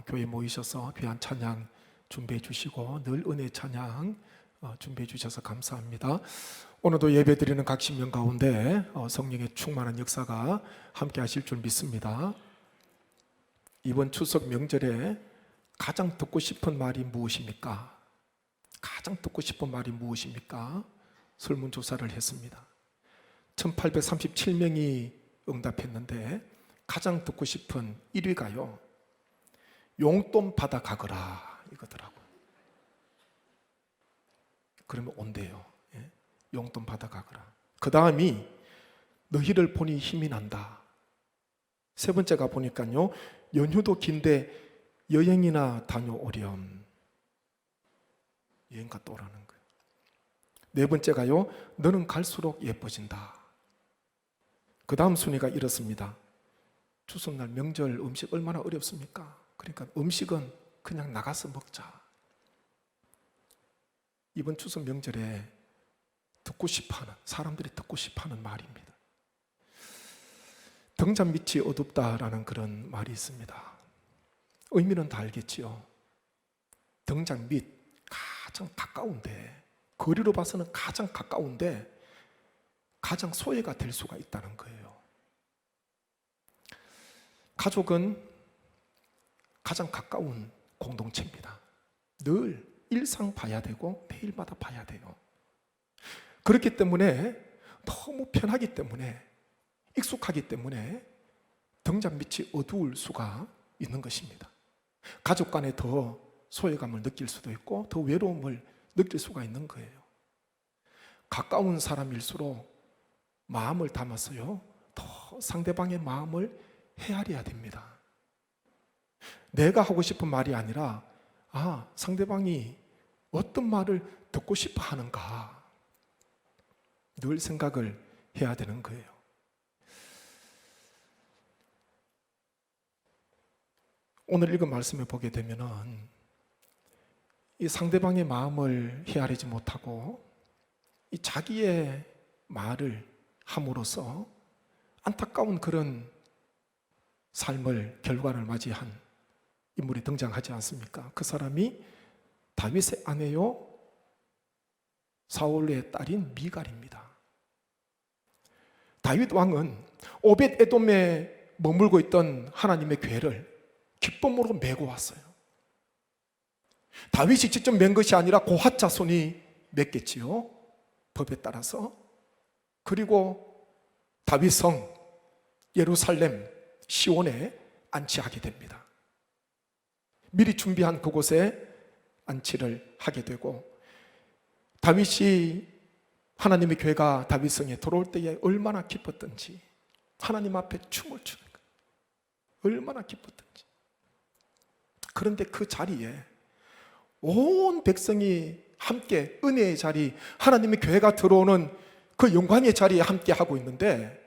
교회 모이셔서 귀한 찬양 준비해 주시고 늘 은혜 찬양 준비해 주셔서 감사합니다. 오늘도 예배 드리는 각 신명 가운데 성령의 충만한 역사가 함께 하실 줄 믿습니다. 이번 추석 명절에 가장 듣고 싶은 말이 무엇입니까? 가장 듣고 싶은 말이 무엇입니까? 설문조사를 했습니다. 1837명이 응답했는데 가장 듣고 싶은 1위가요, 용돈 받아 가거라 이거더라고요. 그러면 온대요. 용돈 받아 가거라. 그 다음이 너희를 보니 힘이 난다. 세 번째가 보니까요, 연휴도 긴데 여행이나 다녀오렴. 여행 갔다 오라는 거예요. 네 번째가요, 너는 갈수록 예뻐진다. 그 다음 순위가 이렇습니다. 추석날 명절 음식 얼마나 어렵습니까? 그러니까 음식은 그냥 나가서 먹자. 이번 추석 명절에 듣고 싶어하는, 사람들이 듣고 싶어하는 말입니다. 등잔 밑이 어둡다라는 그런 말이 있습니다. 의미는 다 알겠지요. 등잔 밑, 가장 가까운데, 거리로 봐서는 가장 가까운데 가장 소외가 될 수가 있다는 거예요. 가족은 가장 가까운 공동체입니다. 늘 일상 봐야 되고 매일마다 봐야 돼요. 그렇기 때문에 너무 편하기 때문에, 익숙하기 때문에 등잔 밑이 어두울 수가 있는 것입니다. 가족 간에 더 소외감을 느낄 수도 있고 더 외로움을 느낄 수가 있는 거예요. 가까운 사람일수록 마음을 담아서요, 더 상대방의 마음을 헤아려야 됩니다. 내가 하고 싶은 말이 아니라 상대방이 어떤 말을 듣고 싶어 하는가 늘 생각을 해야 되는 거예요. 오늘 읽은 말씀을 보게 되면은 이 상대방의 마음을 헤아리지 못하고 이 자기의 말을 함으로써 안타까운 그런 삶을, 결과를 맞이한 인물이 등장하지 않습니까? 그 사람이 다윗의 아내요 사울의 딸인 미갈입니다. 다윗 왕은 오벳 에돔에 머물고 있던 하나님의 궤를 기쁨으로 메고 왔어요. 다윗이 직접 맨 것이 아니라 고핫 자손이 맺겠지요, 법에 따라서. 그리고 다윗 성 예루살렘 시온에 안치하게 됩니다. 미리 준비한 그곳에 안치를 하게 되고, 다윗이 하나님의 궤가 다윗 성에 들어올 때에 얼마나 기뻤던지, 하나님 앞에 춤을 추는 거예요. 얼마나 기뻤던지. 그런데 그 자리에 온 백성이 함께 은혜의 자리, 하나님의 궤가 들어오는 그 영광의 자리에 함께 하고 있는데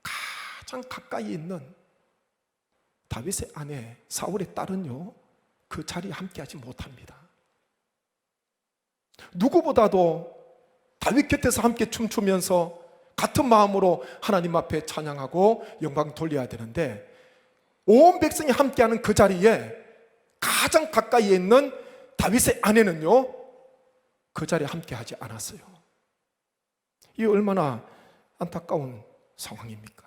가장 가까이 있는 다윗의 아내 사울의 딸은요, 그 자리에 함께 하지 못합니다. 누구보다도 다윗 곁에서 함께 춤추면서 같은 마음으로 하나님 앞에 찬양하고 영광 돌려야 되는데, 온 백성이 함께하는 그 자리에 가장 가까이에 있는 다윗의 아내는요, 그 자리에 함께하지 않았어요. 이 얼마나 안타까운 상황입니까?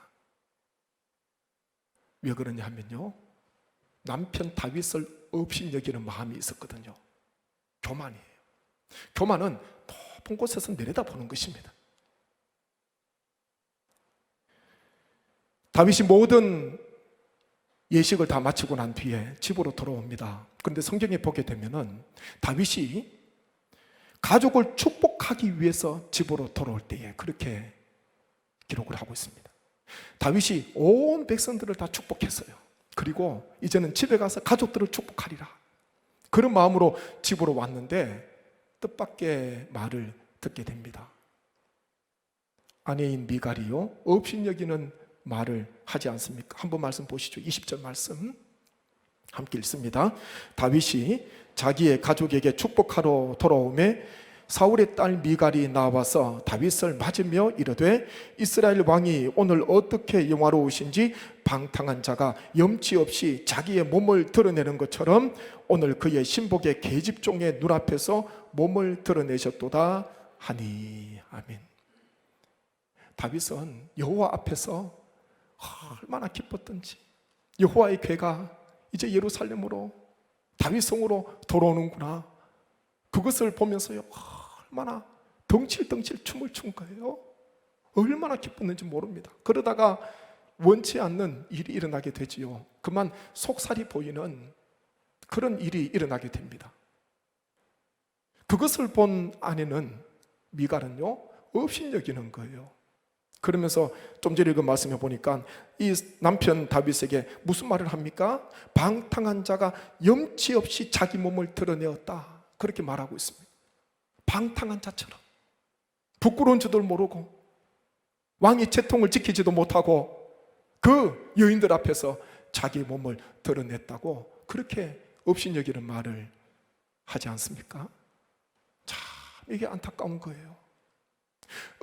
왜 그러냐 하면요, 남편 다윗을 없이 여기는 마음이 있었거든요. 교만이에요. 교만은 높은 곳에서 내려다보는 것입니다. 다윗이 모든 예식을 다 마치고 난 뒤에 집으로 돌아옵니다. 그런데 성경에 보게 되면은 다윗이 가족을 축복하기 위해서 집으로 돌아올 때에 그렇게 기록을 하고 있습니다. 다윗이 온 백성들을 다 축복했어요. 그리고 이제는 집에 가서 가족들을 축복하리라, 그런 마음으로 집으로 왔는데 뜻밖의 말을 듣게 됩니다. 아내인 미갈이요 업신여기는 말을 하지 않습니까? 한번 말씀 보시죠. 20절 말씀 함께 읽습니다. 다윗이 자기의 가족에게 축복하러 돌아오매 사울의 딸 미갈이 나와서 다윗을 맞으며 이르되 이스라엘 왕이 오늘 어떻게 영화로우신지 방탕한 자가 염치 없이 자기의 몸을 드러내는 것처럼 오늘 그의 신복의 계집종의 눈앞에서 몸을 드러내셨도다 하니. 아멘. 다윗은 여호와 앞에서 얼마나 기뻤던지, 여호와의 괴가 이제 예루살렘으로, 다윗성으로 돌아오는구나, 그것을 보면서요 얼마나 덩실덩실 춤을 춘 거예요. 얼마나 기뻤는지 모릅니다. 그러다가 원치 않는 일이 일어나게 되지요. 그만 속살이 보이는 그런 일이 일어나게 됩니다. 그것을 본 아내는 미갈은요 업신여기는 거예요. 그러면서 좀 전에 그 말씀해 보니까 이 남편 다윗에게 무슨 말을 합니까? 방탕한 자가 염치 없이 자기 몸을 드러내었다, 그렇게 말하고 있습니다. 방탕한 자처럼, 부끄러운 줄도 모르고 왕의 채통을 지키지도 못하고 그 여인들 앞에서 자기 몸을 드러냈다고 그렇게 업신여기는 말을 하지 않습니까? 참 이게 안타까운 거예요.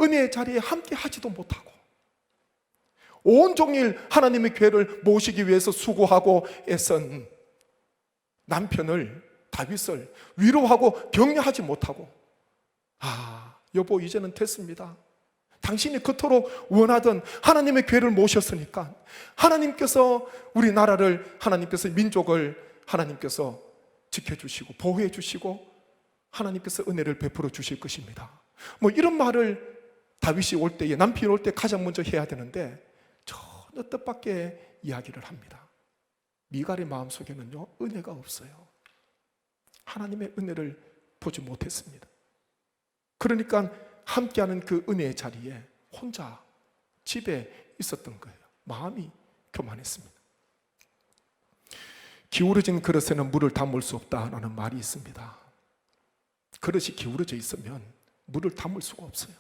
은혜의 자리에 함께 하지도 못하고 온종일 하나님의 궤를 모시기 위해서 수고하고 애쓴 남편을, 다윗을 위로하고 격려하지 못하고, 여보 이제는 됐습니다. 당신이 그토록 원하던 하나님의 궤를 모셨으니까 하나님께서 우리 나라를, 하나님께서 민족을 하나님께서 지켜주시고 보호해주시고 하나님께서 은혜를 베풀어 주실 것입니다. 뭐 이런 말을 다윗이 올 때에, 남편이 올 때 가장 먼저 해야 되는데 전혀 뜻밖의 이야기를 합니다. 미갈의 마음속에는요 은혜가 없어요. 하나님의 은혜를 보지 못했습니다. 그러니까 함께하는 그 은혜의 자리에 혼자 집에 있었던 거예요. 마음이 교만했습니다. 기울어진 그릇에는 물을 담을 수 없다라는 말이 있습니다. 그릇이 기울어져 있으면 물을 담을 수가 없어요.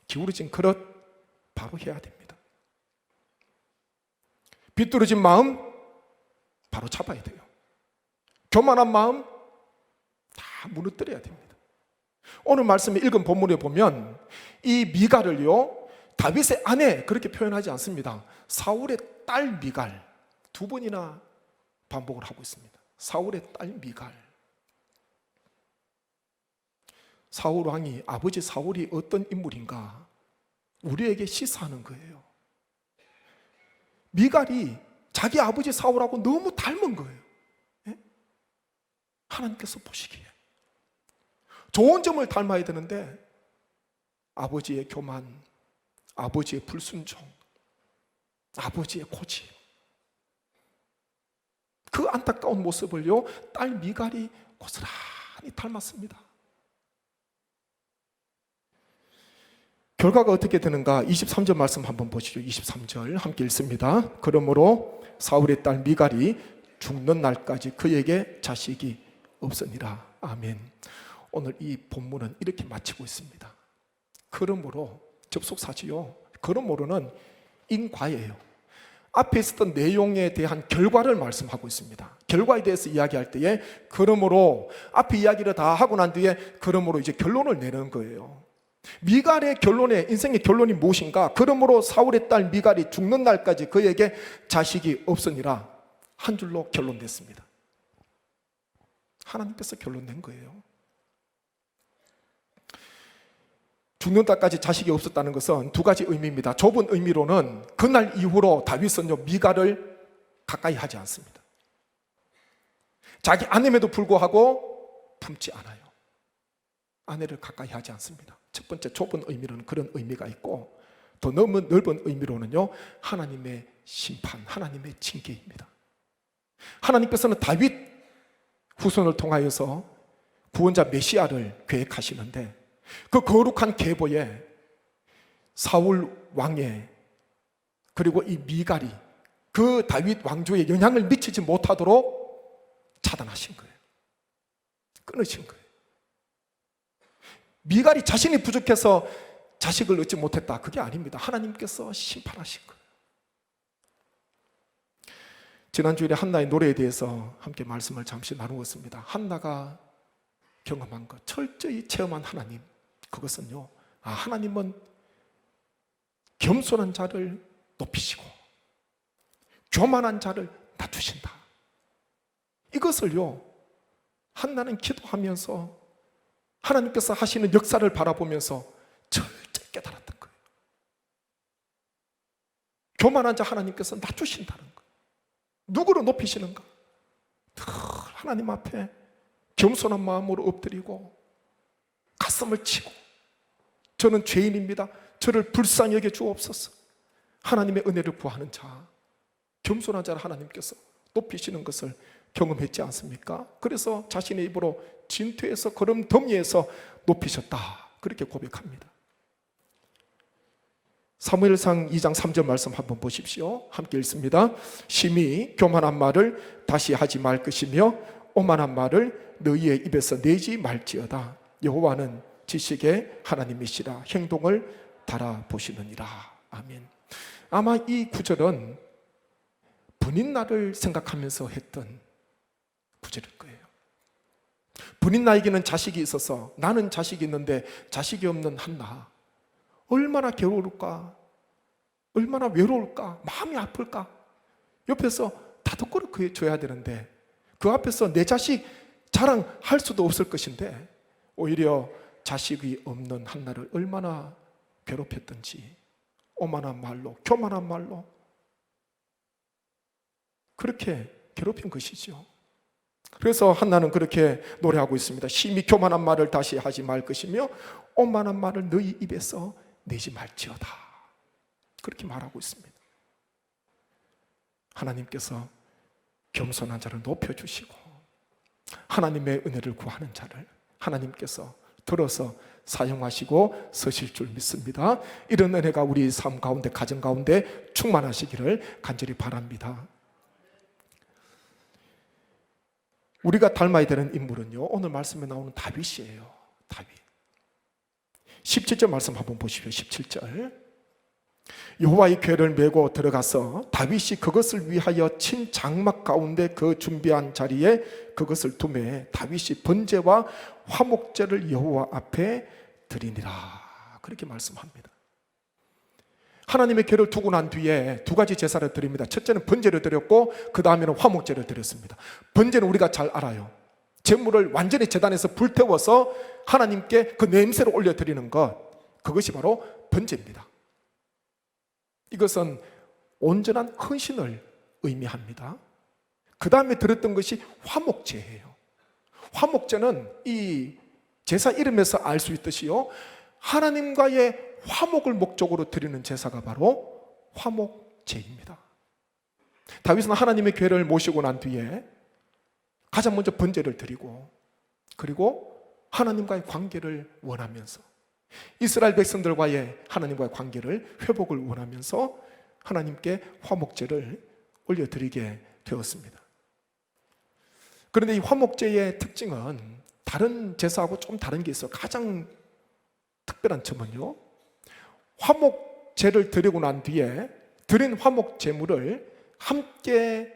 기울어진 그릇 바로 해야 됩니다. 비뚤어진 마음 바로 잡아야 돼요. 교만한 마음 다 무너뜨려야 됩니다. 오늘 말씀에 읽은 본문에 보면 이 미갈을요 다윗의 아내 그렇게 표현하지 않습니다. 사울의 딸 미갈, 두 번이나 반복을 하고 있습니다. 사울의 딸 미갈. 사울 왕이, 아버지 사울이 어떤 인물인가 우리에게 시사하는 거예요. 미갈이 자기 아버지 사울하고 너무 닮은 거예요. 하나님께서 보시기에 좋은 점을 닮아야 되는데 아버지의 교만, 아버지의 불순종, 아버지의 고집, 그 안타까운 모습을요 딸 미갈이 고스란히 닮았습니다. 결과가 어떻게 되는가? 23절 말씀 한번 보시죠. 23절 함께 읽습니다. 그러므로 사울의 딸 미갈이 죽는 날까지 그에게 자식이 없으니라. 아멘. 오늘 이 본문은 이렇게 마치고 있습니다. 그러므로, 접속사지요. 그러므로는 인과예요. 앞에 있었던 내용에 대한 결과를 말씀하고 있습니다. 결과에 대해서 이야기할 때에 그러므로, 앞에 이야기를 다 하고 난 뒤에 그러므로 이제 결론을 내는 거예요. 미갈의 결론에, 인생의 결론이 무엇인가? 그러므로 사울의 딸 미갈이 죽는 날까지 그에게 자식이 없으니라. 한 줄로 결론냈습니다. 하나님께서 결론 낸 거예요. 죽는 날까지 자식이 없었다는 것은 두 가지 의미입니다. 좁은 의미로는 그날 이후로 다윗은요 미갈을 가까이 하지 않습니다. 자기 아내임에도 불구하고 품지 않아요. 아내를 가까이 하지 않습니다. 첫 번째 좁은 의미로는 그런 의미가 있고, 더 넓은 의미로는요 하나님의 심판, 하나님의 징계입니다. 하나님께서는 다윗 후손을 통하여서 구원자 메시아를 계획하시는데 그 거룩한 계보에 사울 왕의, 그리고 이 미갈이 그 다윗 왕조에 영향을 미치지 못하도록 차단하신 거예요. 끊으신 거예요. 미갈이 자신이 부족해서 자식을 얻지 못했다, 그게 아닙니다. 하나님께서 심판하신 거예요. 지난주에 한나의 노래에 대해서 함께 말씀을 잠시 나누었습니다. 한나가 경험한 것, 철저히 체험한 하나님, 그것은요, 하나님은 겸손한 자를 높이시고 교만한 자를 낮추신다. 이것을요, 한나는 기도하면서 하나님께서 하시는 역사를 바라보면서 철저히 깨달았던 거예요. 교만한 자 하나님께서 낮추신다는 거예요. 누구를 높이시는가? 늘 하나님 앞에 겸손한 마음으로 엎드리고 가슴을 치고, 저는 죄인입니다, 저를 불쌍히 여겨 주옵소서, 하나님의 은혜를 구하는 자, 겸손한 자를 하나님께서 높이시는 것을 경험했지 않습니까? 그래서 자신의 입으로 진퇴에서 걸음더미에서 높이셨다, 그렇게 고백합니다. 사무엘상 2장 3절 말씀 한번 보십시오. 함께 읽습니다. 심히 교만한 말을 다시 하지 말 것이며 오만한 말을 너희의 입에서 내지 말지어다. 여호와는 지식의 하나님이시라 행동을 달아보시느니라. 아멘. 아마 이 구절은 분인날을 생각하면서 했던 구절일 거예요. 분인나에게는 자식이 있어서 나는 자식이 있는데 자식이 없는 한나, 얼마나 괴로울까, 얼마나 외로울까, 마음이 아플까. 옆에서 다독거려 줘야 되는데 그 앞에서 내 자식 자랑할 수도 없을 것인데 오히려 자식이 없는 한나를 얼마나 괴롭혔던지, 오만한 말로, 교만한 말로 그렇게 괴롭힌 것이죠. 그래서 한나는 그렇게 노래하고 있습니다. 심히 교만한 말을 다시 하지 말 것이며 오만한 말을 너희 입에서 내지 말지어다, 그렇게 말하고 있습니다. 하나님께서 겸손한 자를 높여주시고 하나님의 은혜를 구하는 자를 하나님께서 들어서 사용하시고 서실 줄 믿습니다. 이런 은혜가 우리 삶 가운데, 가정 가운데 충만하시기를 간절히 바랍니다. 우리가 닮아야 되는 인물은요, 오늘 말씀에 나오는 다윗이에요. 다윗. 17절 말씀 한번 보십시오. 17절. 여호와의 궤를 메고 들어가서 다윗이 그것을 위하여 친 장막 가운데 그 준비한 자리에 그것을 두매 다윗이 번제와 화목제를 여호와 앞에 드리니라, 그렇게 말씀합니다. 하나님의 궤를 두고 난 뒤에 두 가지 제사를 드립니다. 첫째는 번제를 드렸고 그 다음에는 화목제를 드렸습니다. 번제는 우리가 잘 알아요. 제물을 완전히 제단에서 불태워서 하나님께 그 냄새를 올려드리는 것, 그것이 바로 번제입니다. 이것은 온전한 헌신을 의미합니다. 그 다음에 드렸던 것이 화목제예요. 화목제는 이 제사 이름에서 알 수 있듯이요, 하나님과의 화목을 목적으로 드리는 제사가 바로 화목제입니다. 다윗은 하나님의 궤를 모시고 난 뒤에 가장 먼저 번제를 드리고, 그리고 하나님과의 관계를 원하면서, 이스라엘 백성들과의 하나님과의 관계를 회복을 원하면서 하나님께 화목제를 올려드리게 되었습니다. 그런데 이 화목제의 특징은 다른 제사하고 좀 다른 게 있어요. 가장 특별한 점은요, 화목제를 드리고 난 뒤에 드린 화목제물을 함께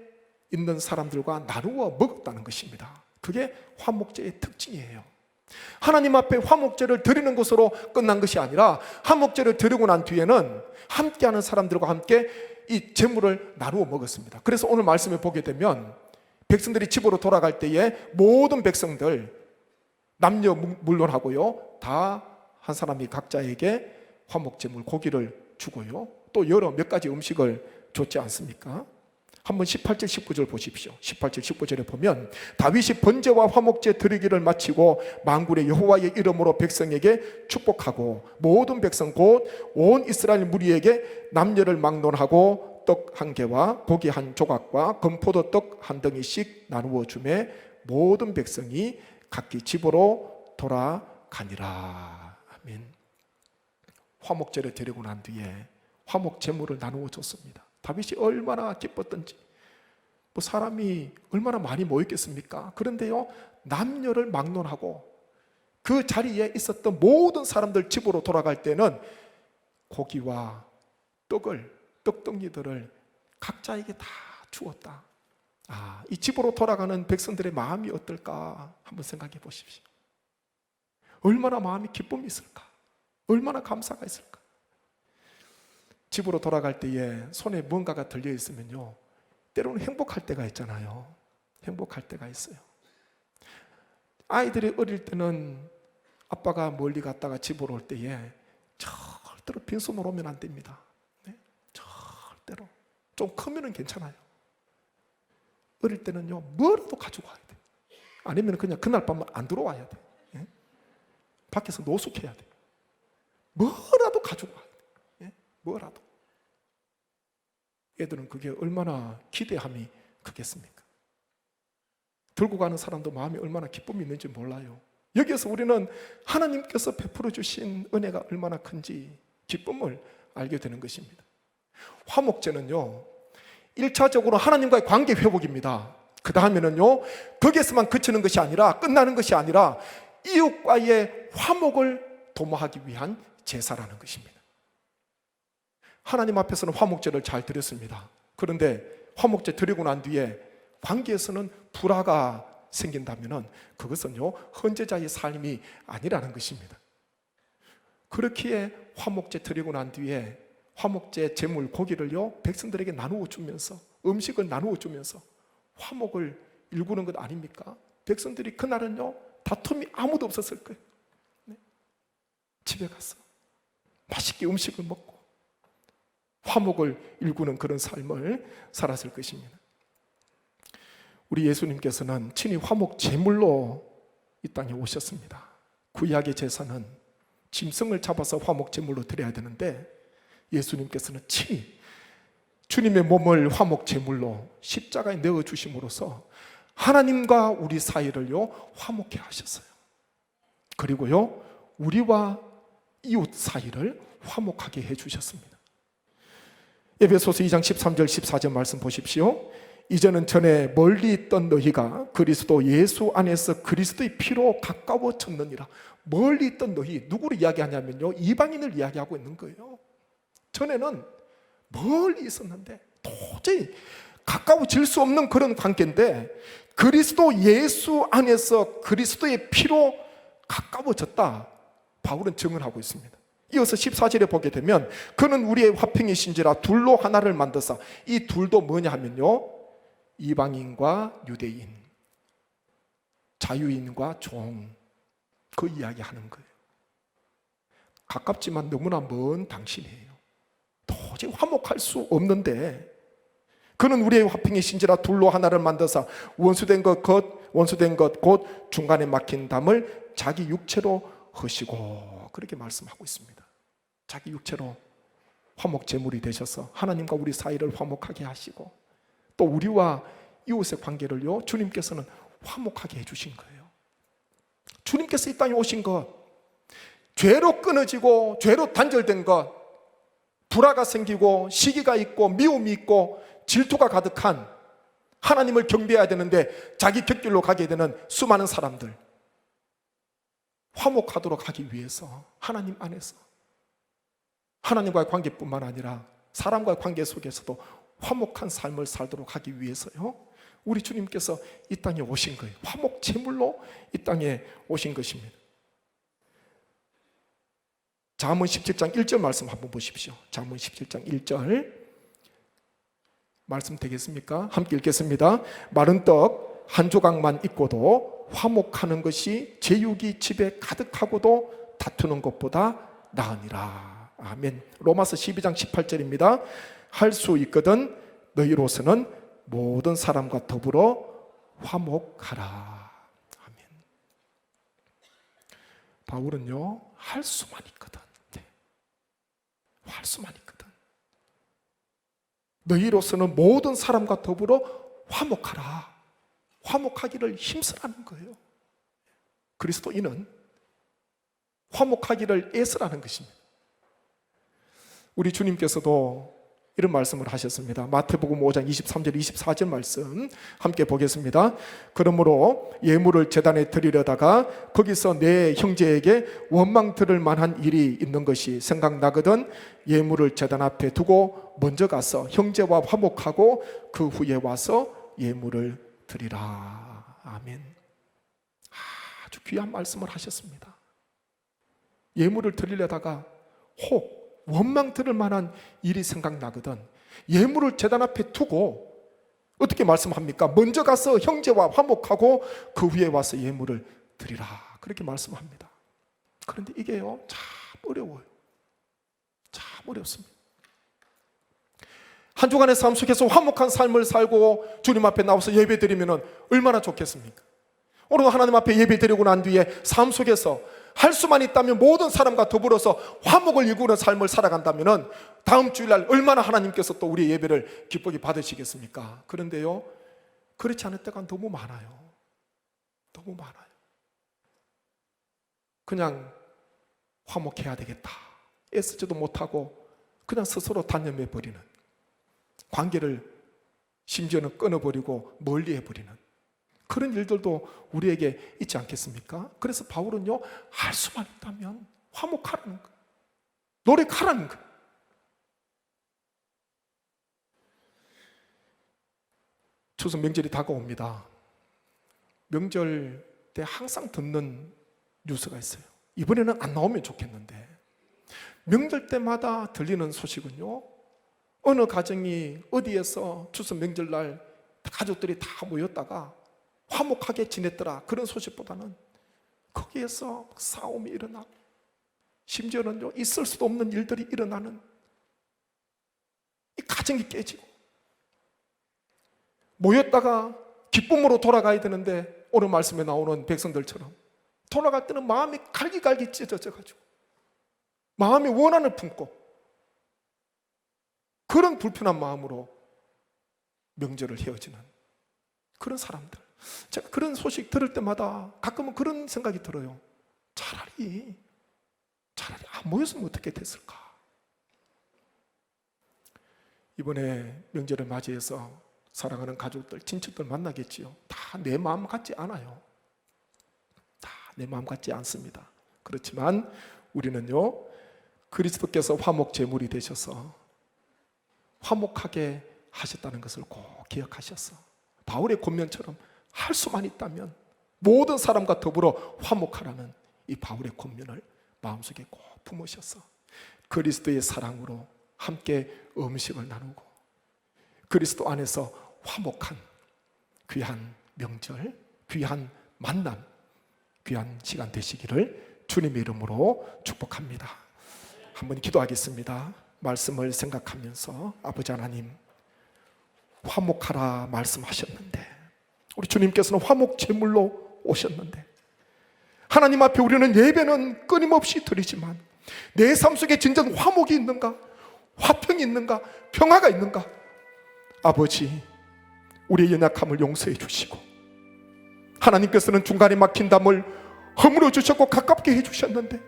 있는 사람들과 나누어 먹었다는 것입니다. 그게 화목제의 특징이에요. 하나님 앞에 화목제를 드리는 것으로 끝난 것이 아니라 화목제를 드리고 난 뒤에는 함께하는 사람들과 함께 이 제물을 나누어 먹었습니다. 그래서 오늘 말씀을 보게 되면 백성들이 집으로 돌아갈 때에 모든 백성들, 남녀 물론하고요, 다 한 사람이 각자에게 화목제물 고기를 주고요, 또 여러 몇 가지 음식을 줬지 않습니까? 한번 18절 19절 보십시오. 18절 19절에 보면 다윗이 번제와 화목제 드리기를 마치고 만군의 여호와의 이름으로 백성에게 축복하고 모든 백성 곧 온 이스라엘 무리에게 남녀를 막론하고 떡 한 개와 고기 한 조각과 건포도 떡 한 덩이씩 나누어 주매 모든 백성이 각기 집으로 돌아가니라. 아멘. 화목제를 드리고 난 뒤에 화목 제물을 나누어 줬습니다. 다윗이 얼마나 기뻤던지, 뭐 사람이 얼마나 많이 모였겠습니까? 그런데요, 남녀를 막론하고 그 자리에 있었던 모든 사람들 집으로 돌아갈 때는 고기와 떡덩이들을 각자에게 다 주었다. 이 집으로 돌아가는 백성들의 마음이 어떨까 한번 생각해 보십시오. 얼마나 마음이 기쁨이 있을까? 얼마나 감사가 있을까? 집으로 돌아갈 때에 손에 뭔가가 들려 있으면요, 때로는 행복할 때가 있잖아요. 행복할 때가 있어요. 아이들이 어릴 때는 아빠가 멀리 갔다가 집으로 올 때에 절대로 빈손으로 오면 안 됩니다. 네? 절대로. 좀 크면은 괜찮아요. 어릴 때는요, 뭐라도 가지고 와야 돼. 아니면 그냥 그날 밤은 안 들어와야 돼. 예? 밖에서 노숙해야 돼. 뭐라도 가지고 와야 돼. 예? 뭐라도. 애들은 그게 얼마나 기대함이 크겠습니까? 들고 가는 사람도 마음에 얼마나 기쁨이 있는지 몰라요. 여기에서 우리는 하나님께서 베풀어 주신 은혜가 얼마나 큰지 기쁨을 알게 되는 것입니다. 화목제는요, 1차적으로 하나님과의 관계 회복입니다. 그 다음에는요, 거기에서만 그치는 것이 아니라, 끝나는 것이 아니라 이웃과의 화목을 도모하기 위한 제사라는 것입니다. 하나님 앞에서는 화목제를 잘 드렸습니다. 그런데 화목제 드리고 난 뒤에 관계에서는 불화가 생긴다면 그것은요, 헌제자의 삶이 아니라는 것입니다. 그렇기에 화목제 드리고 난 뒤에 화목제 제물 고기를요, 백성들에게 나누어 주면서, 음식을 나누어 주면서 화목을 일구는 것 아닙니까? 백성들이 그날은요, 다툼이 아무도 없었을 거예요. 네. 집에 가서 맛있게 음식을 먹고 화목을 일구는 그런 삶을 살았을 것입니다. 우리 예수님께서는 친히 화목 제물로 이 땅에 오셨습니다. 구약의 제사는 짐승을 잡아서 화목 제물로 드려야 되는데, 예수님께서는 친히 주님의 몸을 화목 제물로 십자가에 내어 주심으로써 하나님과 우리 사이를요, 화목케 하셨어요. 그리고요, 우리와 이웃 사이를 화목하게 해 주셨습니다. 에베소서 2장 13절 14절 말씀 보십시오. 이제는 전에 멀리 있던 너희가 그리스도 예수 안에서 그리스도의 피로 가까워졌느니라. 멀리 있던 너희, 누구를 이야기하냐면요, 이방인을 이야기하고 있는 거예요. 전에는 멀리 있었는데 도저히 가까워질 수 없는 그런 관계인데, 그리스도 예수 안에서 그리스도의 피로 가까워졌다, 바울은 증언하고 있습니다. 이어서 14절에 보게 되면, 그는 우리의 화평이신지라 둘로 하나를 만드사. 이 둘도 뭐냐 하면요, 이방인과 유대인, 자유인과 종, 그 이야기 하는 거예요. 가깝지만 너무나 먼 당신이에요. 도저히 화목할 수 없는데, 그는 우리의 화평이신지라 둘로 하나를 만드사 원수된 것 곧 중간에 막힌 담을 자기 육체로 허시고, 그렇게 말씀하고 있습니다. 자기 육체로 화목 제물이 되셔서 하나님과 우리 사이를 화목하게 하시고, 또 우리와 이웃의 관계를요, 주님께서는 화목하게 해주신 거예요. 주님께서 이 땅에 오신 것, 죄로 끊어지고 죄로 단절된 것, 불화가 생기고 시기가 있고 미움이 있고 질투가 가득한, 하나님을 경배해야 되는데 자기 곁길로 가게 되는 수많은 사람들, 화목하도록 하기 위해서 하나님 안에서 하나님과의 관계뿐만 아니라 사람과의 관계 속에서도 화목한 삶을 살도록 하기 위해서요, 우리 주님께서 이 땅에 오신 거예요. 화목 제물로 이 땅에 오신 것입니다. 잠언 17장 1절 말씀 한번 보십시오. 잠언 17장 1절 말씀 되겠습니까? 함께 읽겠습니다. 마른 떡 한 조각만 있고도 화목하는 것이 제육이 집에 가득하고도 다투는 것보다 나으니라. 아멘. 로마서 12장 18절입니다. 할 수 있거든 너희로서는 모든 사람과 더불어 화목하라. 아멘. 바울은요, 할 수만 있거든, 할 수만 있거든, 너희로서는 모든 사람과 더불어 화목하라. 화목하기를 힘쓰라는 거예요. 그리스도인은 화목하기를 애쓰라는 것입니다. 우리 주님께서도 이런 말씀을 하셨습니다. 마태복음 5장 23절 24절 말씀 함께 보겠습니다. 그러므로 예물을 제단에 드리려다가 거기서 내 형제에게 원망 들을 만한 일이 있는 것이 생각나거든 예물을 제단 앞에 두고 먼저 가서 형제와 화목하고 그 후에 와서 예물을 드리라. 아멘. 아주 귀한 말씀을 하셨습니다. 예물을 드리려다가 혹 원망 들을 만한 일이 생각나거든 예물을 제단 앞에 두고 어떻게 말씀합니까? 먼저 가서 형제와 화목하고 그 위에 와서 예물을 드리라 그렇게 말씀합니다. 그런데 이게요 참 어려워요. 참 어렵습니다. 한 주간의 삶 속에서 화목한 삶을 살고 주님 앞에 나와서 예배 드리면 얼마나 좋겠습니까? 오늘 하나님 앞에 예배 드리고 난 뒤에 삶 속에서 할 수만 있다면 모든 사람과 더불어서 화목을 이루는 삶을 살아간다면 다음 주일날 얼마나 하나님께서 또 우리의 예배를 기쁘게 받으시겠습니까? 그런데요 그렇지 않을 때가 너무 많아요. 너무 많아요. 그냥 화목해야 되겠다 애쓰지도 못하고 그냥 스스로 단념해버리는, 관계를 심지어는 끊어버리고 멀리해버리는 그런 일들도 우리에게 있지 않겠습니까? 그래서 바울은요 할 수만 있다면 화목하라는 거, 노력하라는 거. 추석 명절이 다가옵니다. 명절 때 항상 듣는 뉴스가 있어요. 이번에는 안 나오면 좋겠는데 명절 때마다 들리는 소식은요 어느 가정이 어디에서 추석 명절날 가족들이 다 모였다가 화목하게 지냈더라 그런 소식보다는 거기에서 싸움이 일어나고 심지어는요 있을 수도 없는 일들이 일어나는, 이 가정이 깨지고 모였다가 기쁨으로 돌아가야 되는데 오늘 말씀에 나오는 백성들처럼 돌아갈 때는 마음이 갈기갈기 찢어져가지고 마음의 원한을 품고 그런 불편한 마음으로 명절을 헤어지는 그런 사람들, 제가 그런 소식 들을 때마다 가끔은 그런 생각이 들어요. 차라리 안 모였으면 어떻게 됐을까. 이번에 명절을 맞이해서 사랑하는 가족들, 친척들 만나겠지요. 다 내 마음 같지 않아요. 다 내 마음 같지 않습니다. 그렇지만 우리는요 그리스도께서 화목 제물이 되셔서 화목하게 하셨다는 것을 꼭 기억하셔서 바울의 권면처럼 할 수만 있다면 모든 사람과 더불어 화목하라는 이 바울의 권면을 마음속에 꼭 품으셔서 그리스도의 사랑으로 함께 음식을 나누고 그리스도 안에서 화목한 귀한 명절, 귀한 만남, 귀한 시간 되시기를 주님의 이름으로 축복합니다. 한번 기도하겠습니다. 말씀을 생각하면서 아버지 하나님, 화목하라 말씀하셨는데 우리 주님께서는 화목 제물로 오셨는데 하나님 앞에 우리는 예배는 끊임없이 드리지만 내 삶 속에 진정 화목이 있는가? 화평이 있는가? 평화가 있는가? 아버지, 우리의 연약함을 용서해 주시고 하나님께서는 중간에 막힌 담을 허물어 주셨고 가깝게 해주셨는데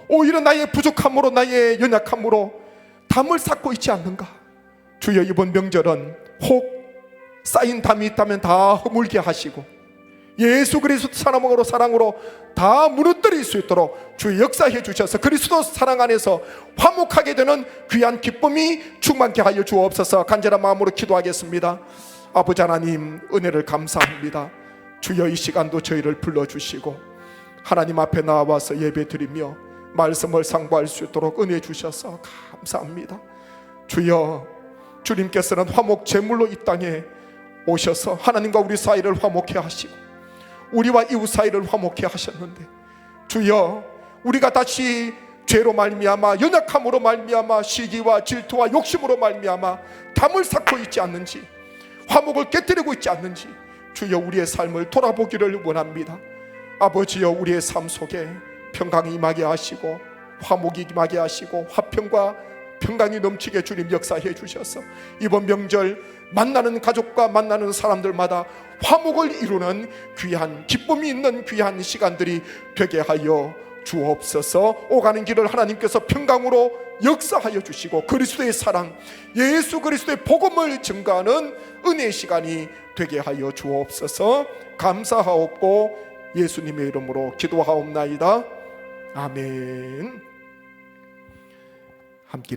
오히려 나의 부족함으로 나의 연약함으로 담을 쌓고 있지 않는가? 주여, 이번 명절은 혹 쌓인 담이 있다면 다 허물게 하시고 예수 그리스도 사랑으로 다 무너뜨릴 수 있도록 주의 역사해 주셔서 그리스도 사랑 안에서 화목하게 되는 귀한 기쁨이 충만케 하여 주옵소서. 간절한 마음으로 기도하겠습니다. 아버지 하나님, 은혜를 감사합니다. 주여, 이 시간도 저희를 불러주시고 하나님 앞에 나와서 예배드리며 말씀을 상고할 수 있도록 은혜 주셔서 감사합니다. 주여, 주님께서는 화목 제물로 이 땅에 오셔서 하나님과 우리 사이를 화목해 하시고 우리와 이웃 사이를 화목해 하셨는데 주여, 우리가 다시 죄로 말미암아 연약함으로 말미암아 시기와 질투와 욕심으로 말미암아 담을 쌓고 있지 않는지, 화목을 깨뜨리고 있지 않는지 주여, 우리의 삶을 돌아보기를 원합니다. 아버지여, 우리의 삶 속에 평강이 임하게 하시고 화목이 임하게 하시고 화평과 평강이 넘치게 주님 역사해 주셔서 이번 명절 만나는 가족과 만나는 사람들마다 화목을 이루는 귀한 기쁨이 있는 귀한 시간들이 되게 하여 주옵소서. 오가는 길을 하나님께서 평강으로 역사하여 주시고 그리스도의 사랑, 예수 그리스도의 복음을 증거하는 은혜의 시간이 되게 하여 주옵소서. 감사하옵고 예수님의 이름으로 기도하옵나이다. 아멘. 함께